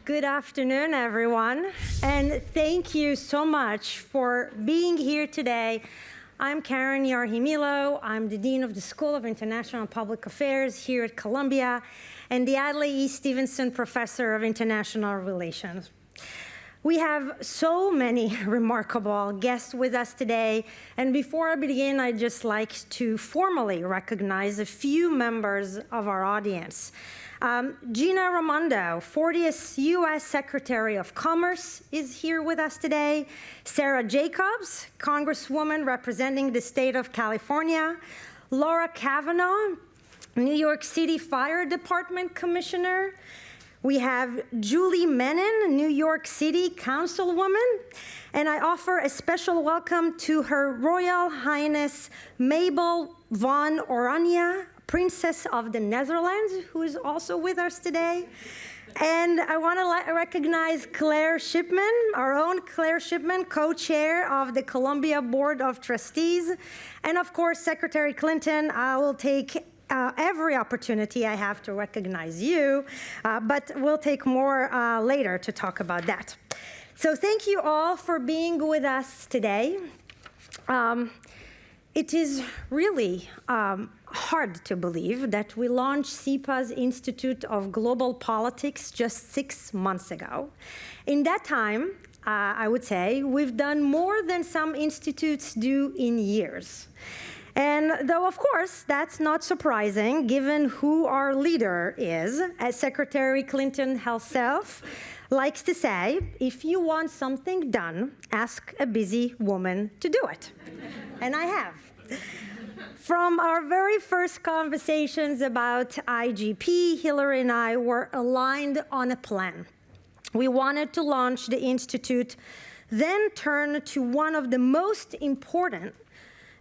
Good afternoon, everyone, and thank you so much for being here today. I'm Keren Yarhi-Milo. I'm the Dean of the School of International and Public Affairs here at Columbia and the Adlai Stevenson Professor of International Relations. We have so many remarkable guests with us today, and before I begin, I'd just like to formally recognize a few members of our audience. Gina Raimondo, 40th U.S. Secretary of Commerce, is here with us today. Sarah Jacobs, Congresswoman representing the state of California. Laura Kavanaugh, New York City Fire Department Commissioner. We have Julie Menin, New York City Councilwoman, and I offer a special welcome to Her Royal Highness Mabel van Oranje, Princess of the Netherlands, who is also with us today. And I want to recognize Claire Shipman, our own Claire Shipman, co-chair of the Columbia Board of Trustees. And of course, Secretary Clinton. I will take every opportunity I have to recognize you, but we'll take more later to talk about that. So thank you all for being with us today. It is really hard to believe that we launched SIPA's Institute of Global Politics just 6 months ago. In that time, I would say, we've done more than some institutes do in years. And though, of course, that's not surprising, given who our leader is, as Secretary Clinton herself likes to say, if you want something done, ask a busy woman to do it. And I have. From our very first conversations about IGP, Hillary and I were aligned on a plan. We wanted to launch the Institute, then turn to one of the most important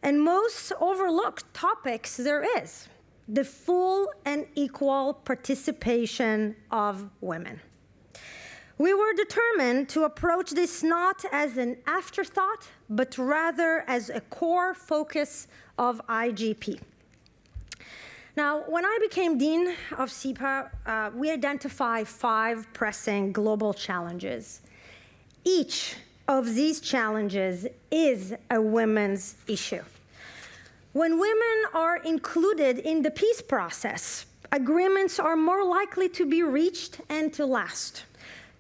and most overlooked topics there is, the full and equal participation of women. We were determined to approach this not as an afterthought, but rather as a core focus of IGP. Now, when I became Dean of SIPA, we identified 5 pressing global challenges. Each of these challenges is a women's issue. When women are included in the peace process, agreements are more likely to be reached and to last.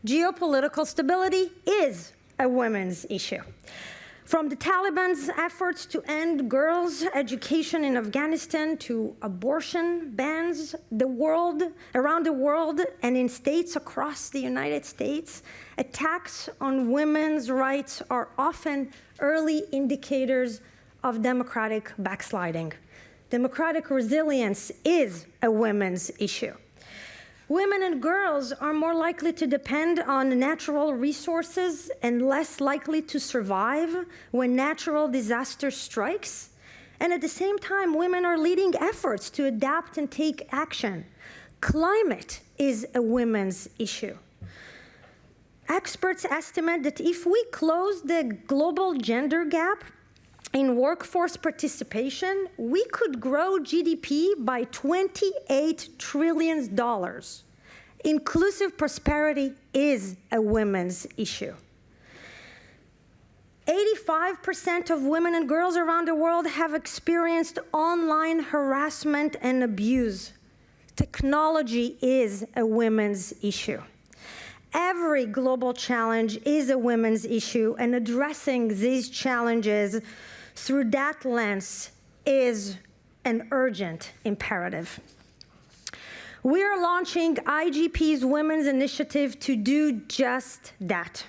Geopolitical stability is a women's issue. From the Taliban's efforts to end girls' education in Afghanistan to abortion bans around the world and in states across the United States, attacks on women's rights are often early indicators of democratic backsliding. Democratic resilience is a women's issue. Women and girls are more likely to depend on natural resources and less likely to survive when natural disaster strikes. And at the same time, women are leading efforts to adapt and take action. Climate is a women's issue. Experts estimate that if we close the global gender gap in workforce participation, we could grow GDP by $28 trillion. Inclusive prosperity is a women's issue. 85% of women and girls around the world have experienced online harassment and abuse. Technology is a women's issue. Every global challenge is a women's issue, and addressing these challenges through that lens is an urgent imperative. We are launching IGP's Women's Initiative to do just that.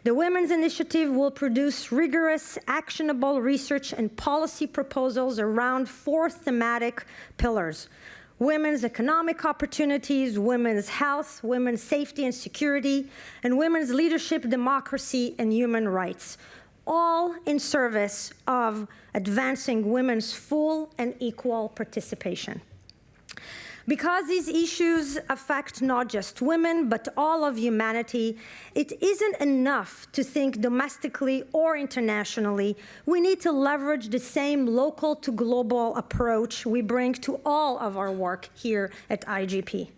The Women's Initiative will produce rigorous, actionable research and policy proposals around 4 thematic pillars: women's economic opportunities, women's health, women's safety and security, and women's leadership, democracy, and human rights, all in service of advancing women's full and equal participation. Because these issues affect not just women, but all of humanity, it isn't enough to think domestically or internationally. We need to leverage the same local to global approach we bring to all of our work here at IGP.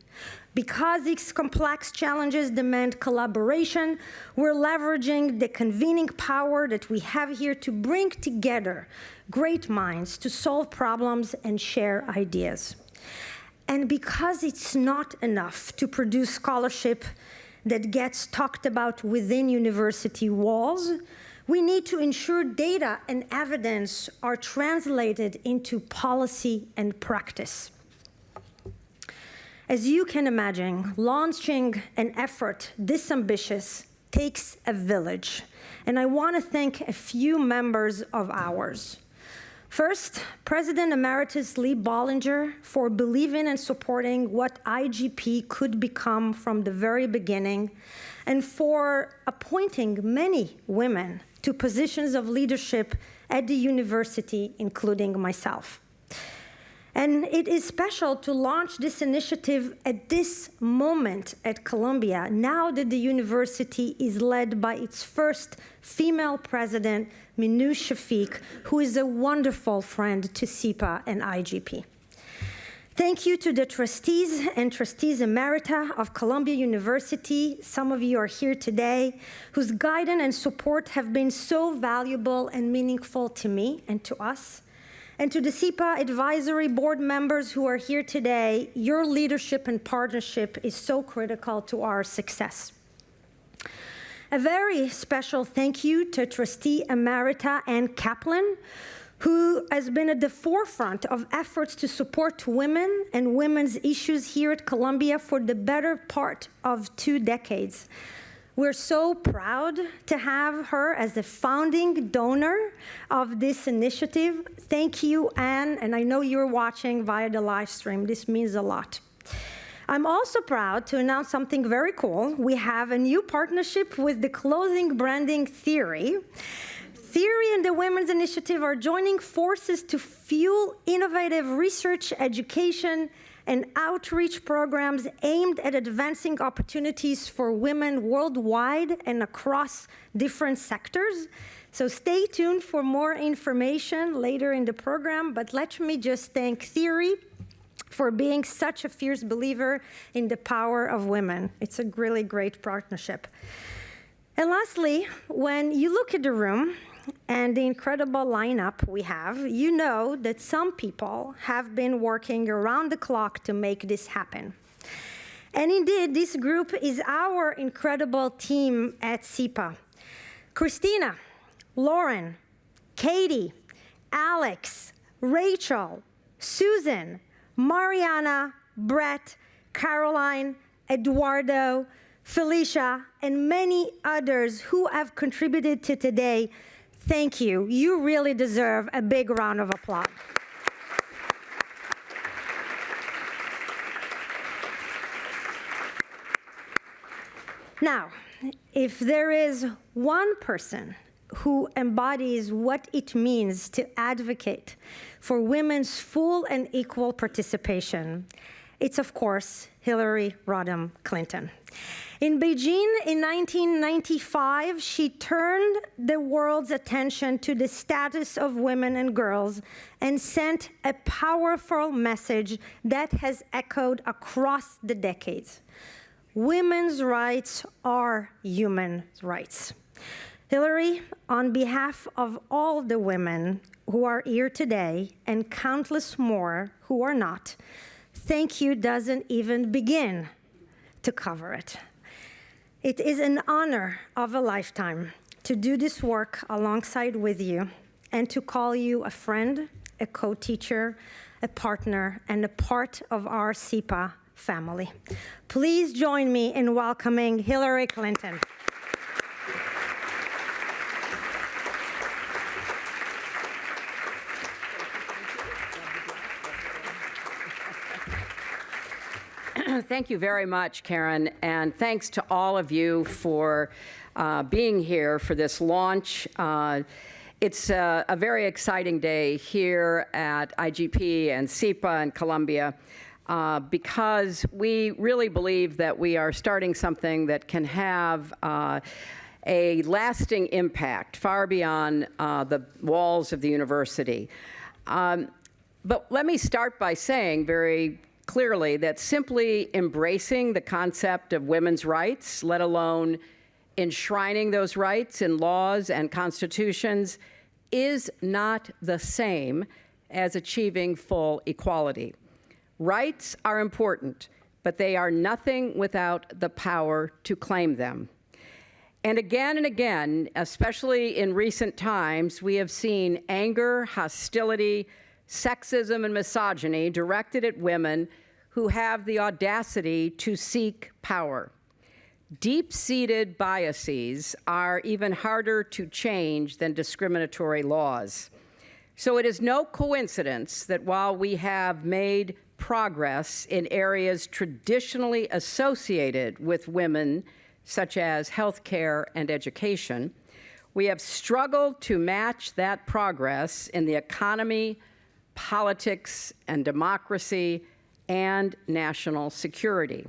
Because these complex challenges demand collaboration, we're leveraging the convening power that we have here to bring together great minds to solve problems and share ideas. And because it's not enough to produce scholarship that gets talked about within university walls, we need to ensure data and evidence are translated into policy and practice. As you can imagine, launching an effort this ambitious takes a village, and I want to thank a few members of ours. First, President Emeritus Lee Bollinger for believing and supporting what IGP could become from the very beginning, and for appointing many women to positions of leadership at the university, including myself. And it is special to launch this initiative at this moment at Columbia, now that the university is led by its first female president, Minouche Shafik, who is a wonderful friend to SIPA and IGP. Thank you to the trustees and trustees emerita of Columbia University. Some of you are here today, whose guidance and support have been so valuable and meaningful to me and to us. And to the SIPA advisory board members who are here today, your leadership and partnership is so critical to our success. A very special thank you to Trustee Emerita Ann Kaplan, who has been at the forefront of efforts to support women and women's issues here at Columbia for the better part of 2 decades. We're so proud to have her as a founding donor of this initiative. Thank you, Anne, and I know you're watching via the live stream. This means a lot. I'm also proud to announce something very cool. We have a new partnership with the clothing branding Theory. Theory and the Women's Initiative are joining forces to fuel innovative research, education, and outreach programs aimed at advancing opportunities for women worldwide and across different sectors. So stay tuned for more information later in the program, but let me just thank Theory for being such a fierce believer in the power of women. It's a really great partnership. And lastly, when you look at the room, and the incredible lineup we have, you know that some people have been working around the clock to make this happen. And indeed, this group is our incredible team at SIPA. Christina, Lauren, Katie, Alex, Rachel, Susan, Mariana, Brett, Caroline, Eduardo, Felicia, and many others who have contributed to today. Thank you. You really deserve a big round of applause. Now, if there is one person who embodies what it means to advocate for women's full and equal participation, it's, of course, Hillary Rodham Clinton. In Beijing in 1995, she turned the world's attention to the status of women and girls and sent a powerful message that has echoed across the decades. Women's rights are human rights. Hillary, on behalf of all the women who are here today and countless more who are not, thank you doesn't even begin to cover it. It is an honor of a lifetime to do this work alongside with you and to call you a friend, a co-teacher, a partner, and a part of our SIPA family. Please join me in welcoming Hillary Clinton. Thank you very much, Keren, and thanks to all of you for being here for this launch. It's a very exciting day here at IGP and SIPA and Columbia because we really believe that we are starting something that can have a lasting impact far beyond the walls of the university. But let me start by saying very clearly that simply embracing the concept of women's rights, let alone enshrining those rights in laws and constitutions, is not the same as achieving full equality. Rights are important, but they are nothing without the power to claim them. And again, especially in recent times, we have seen anger, hostility, sexism, and misogyny directed at women who have the audacity to seek power. Deep-seated biases are even harder to change than discriminatory laws. So it is no coincidence that while we have made progress in areas traditionally associated with women, such as healthcare and education, we have struggled to match that progress in the economy, politics, and democracy, and national security.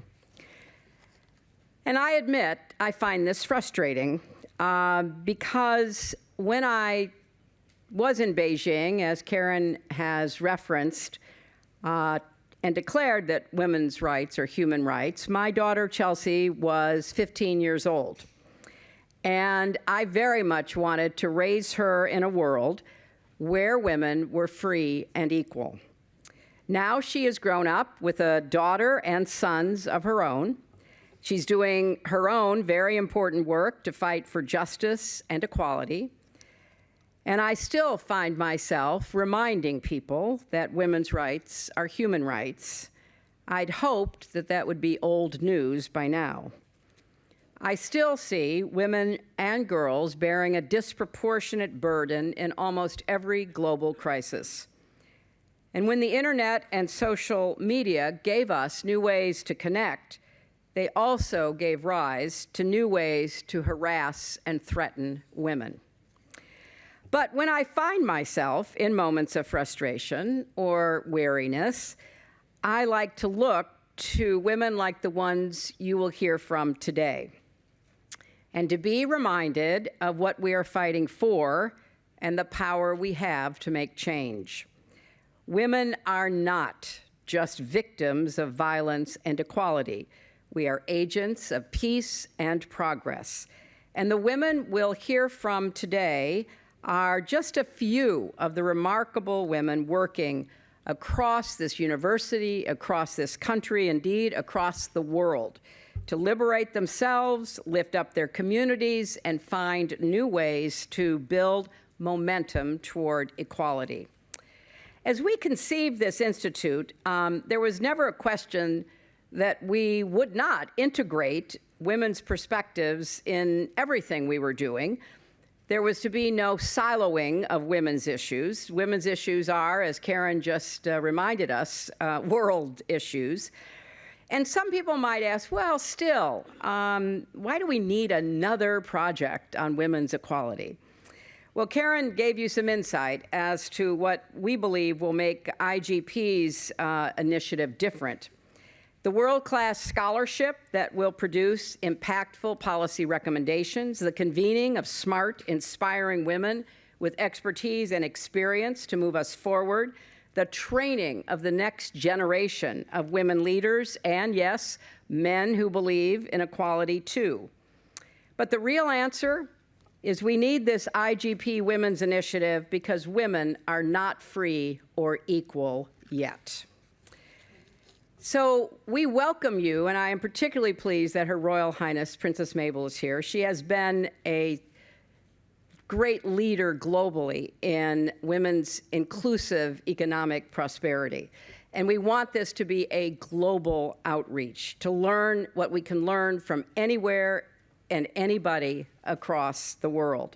And I admit I find this frustrating because when I was in Beijing, as Keren has referenced, and declared that women's rights are human rights, my daughter Chelsea was 15 years old. And I very much wanted to raise her in a world where women were free and equal. Now she has grown up with a daughter and sons of her own. She's doing her own very important work to fight for justice and equality. And I still find myself reminding people that women's rights are human rights. I'd hoped that that would be old news by now. I still see women and girls bearing a disproportionate burden in almost every global crisis. And when the internet and social media gave us new ways to connect, they also gave rise to new ways to harass and threaten women. But when I find myself in moments of frustration or weariness, I like to look to women like the ones you will hear from today, and to be reminded of what we are fighting for and the power we have to make change. Women are not just victims of violence and equality. We are agents of peace and progress. And the women we'll hear from today are just a few of the remarkable women working across this university, across this country, indeed across the world, to liberate themselves, lift up their communities, and find new ways to build momentum toward equality. As we conceived this institute, there was never a question that we would not integrate women's perspectives in everything we were doing. There was to be no siloing of women's issues. Women's issues are, as Keren just reminded us, world issues. And some people might ask, well, still, why do we need another project on women's equality? Well, Keren gave you some insight as to what we believe will make IGP's initiative different. The world-class scholarship that will produce impactful policy recommendations, the convening of smart, inspiring women with expertise and experience to move us forward, the training of the next generation of women leaders, and yes, men who believe in equality too. But the real answer is we need this IGP Women's Initiative because women are not free or equal yet. So we welcome you, and I am particularly pleased that Her Royal Highness Princess Mabel is here. She has been a great leader globally in women's inclusive economic prosperity. And we want this to be a global outreach, to learn what we can learn from anywhere and anybody across the world.